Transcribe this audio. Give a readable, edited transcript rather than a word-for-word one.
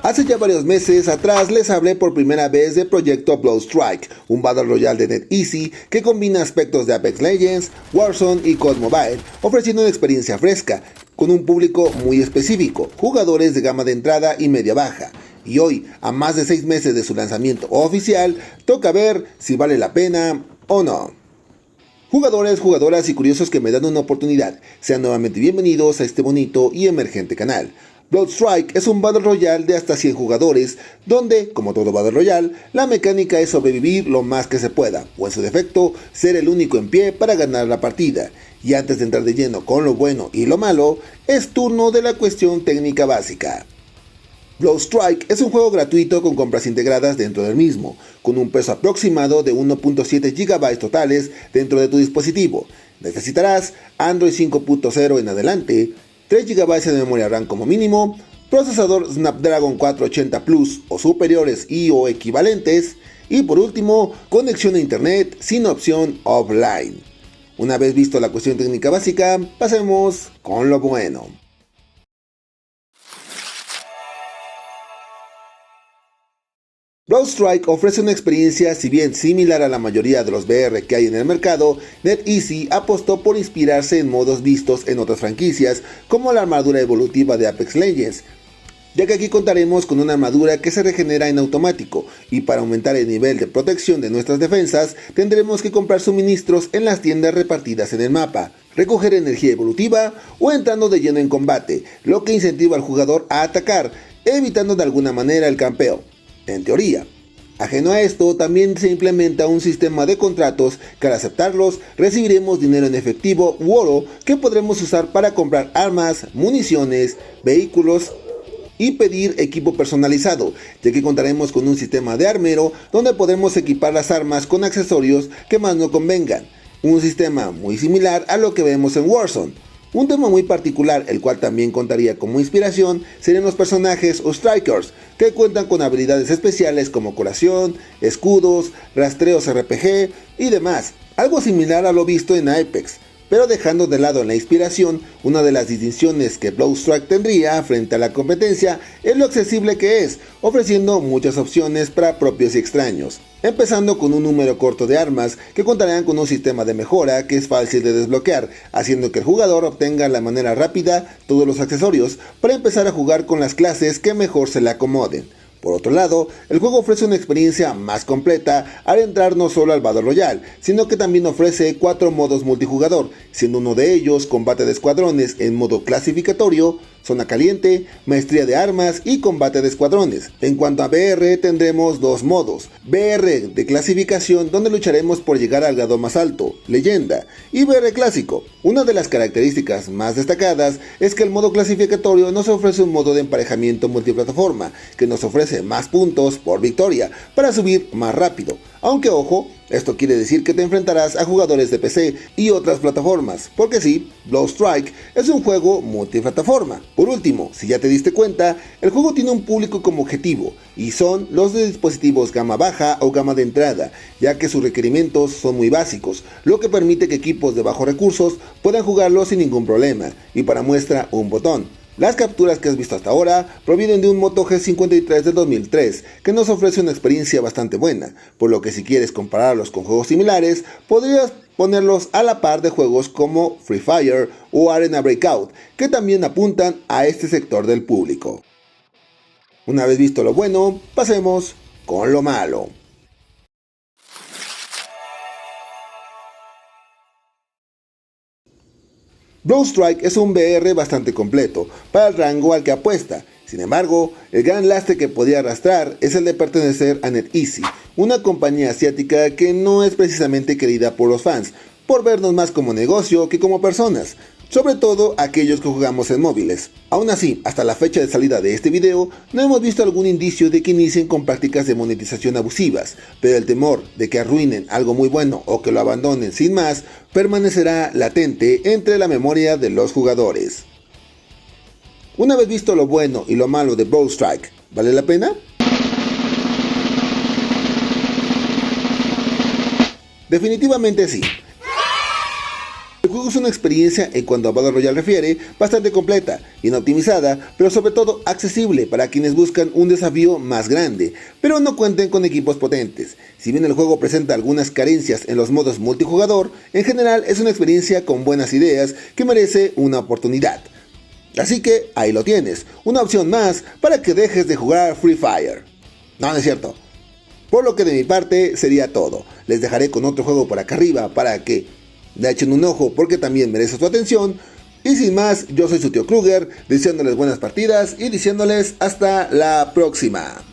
Hace ya varios meses atrás les hablé por primera vez del proyecto Blow Strike, un Battle Royale de NetEasy que combina aspectos de Apex Legends, Warzone y COD Mobile, ofreciendo una experiencia fresca, con un público muy específico, jugadores de gama de entrada y media baja. Y hoy, a más de 6 meses de su lanzamiento oficial, toca ver si vale la pena o no. Jugadores, jugadoras y curiosos que me dan una oportunidad, sean nuevamente bienvenidos a este bonito y emergente canal. Blood Strike es un Battle Royale de hasta 100 jugadores, donde, como todo Battle Royale, la mecánica es sobrevivir lo más que se pueda, o en su defecto, ser el único en pie para ganar la partida. Y antes de entrar de lleno con lo bueno y lo malo, es turno de la cuestión técnica básica. Blow Strike es un juego gratuito con compras integradas dentro del mismo, con un peso aproximado de 1.7 GB totales dentro de tu dispositivo. Necesitarás Android 5.0 en adelante, 3 GB de memoria RAM como mínimo, procesador Snapdragon 480 Plus o superiores y o equivalentes, y por último, conexión a internet sin opción offline. Una vez visto la cuestión técnica básica, pasemos con lo bueno. Blow Strike ofrece una experiencia si bien similar a la mayoría de los VR que hay en el mercado. NetEasy apostó por inspirarse en modos vistos en otras franquicias, como la armadura evolutiva de Apex Legends, ya que aquí contaremos con una armadura que se regenera en automático, y para aumentar el nivel de protección de nuestras defensas, tendremos que comprar suministros en las tiendas repartidas en el mapa, recoger energía evolutiva o entrando de lleno en combate, lo que incentiva al jugador a atacar, evitando de alguna manera el campeo. En teoría. Ajeno a esto, también se implementa un sistema de contratos que al aceptarlos recibiremos dinero en efectivo u oro que podremos usar para comprar armas, municiones, vehículos y pedir equipo personalizado, ya que contaremos con un sistema de armero donde podremos equipar las armas con accesorios que más nos convengan, un sistema muy similar a lo que vemos en Warzone. Un tema muy particular, el cual también contaría como inspiración, serían los personajes o strikers, que cuentan con habilidades especiales como curación, escudos, rastreos RPG y demás, algo similar a lo visto en Apex. Pero dejando de lado la inspiración, una de las distinciones que Blow Strike tendría frente a la competencia es lo accesible que es, ofreciendo muchas opciones para propios y extraños. Empezando con un número corto de armas que contarán con un sistema de mejora que es fácil de desbloquear, haciendo que el jugador obtenga de manera rápida todos los accesorios para empezar a jugar con las clases que mejor se le acomoden. Por otro lado, el juego ofrece una experiencia más completa al entrar no solo al Battle Royale, sino que también ofrece 4 modos multijugador, siendo uno de ellos combate de escuadrones en modo clasificatorio, zona caliente, maestría de armas y combate de escuadrones. En cuanto a VR, tendremos 2 modos: VR de clasificación, donde lucharemos por llegar al grado más alto, leyenda, y VR clásico. Una de las características más destacadas es que el modo clasificatorio nos ofrece un modo de emparejamiento multiplataforma, que nos ofrece más puntos por victoria para subir más rápido. Aunque ojo, esto quiere decir que te enfrentarás a jugadores de PC y otras plataformas, porque sí, Blow Strike es un juego multiplataforma. Por último, si ya te diste cuenta, el juego tiene un público como objetivo, y son los de dispositivos gama baja o gama de entrada, ya que sus requerimientos son muy básicos, lo que permite que equipos de bajos recursos puedan jugarlo sin ningún problema, y para muestra un botón. Las capturas que has visto hasta ahora provienen de un Moto G53 de 2003, que nos ofrece una experiencia bastante buena, por lo que si quieres compararlos con juegos similares, podrías ponerlos a la par de juegos como Free Fire o Arena Breakout, que también apuntan a este sector del público. Una vez visto lo bueno, pasemos con lo malo. Blow Strike es un VR bastante completo para el rango al que apuesta. Sin embargo, el gran lastre que podía arrastrar es el de pertenecer a NetEasy, una compañía asiática que no es precisamente querida por los fans, por vernos más como negocio que como personas, sobre todo aquellos que jugamos en móviles. Aún así, hasta la fecha de salida de este video, no hemos visto algún indicio de que inicien con prácticas de monetización abusivas, pero el temor de que arruinen algo muy bueno o que lo abandonen sin más, permanecerá latente entre la memoria de los jugadores. Una vez visto lo bueno y lo malo de Blow Strike, ¿vale la pena? Definitivamente sí. El juego juego es una experiencia en cuanto a Battle Royale refiere, bastante completa, bien optimizada, pero sobre todo accesible para quienes buscan un desafío más grande, pero no cuenten con equipos potentes. Si bien el juego presenta algunas carencias en los modos multijugador, en general es una experiencia con buenas ideas que merece una oportunidad. Así que ahí lo tienes, una opción más para que dejes de jugar Free Fire. No es cierto. Por lo que de mi parte sería todo. Les dejaré con otro juego por acá arriba para que le echen un ojo porque también merece su atención. Y sin más, yo soy su tío Kruger, deseándoles buenas partidas y diciéndoles hasta la próxima.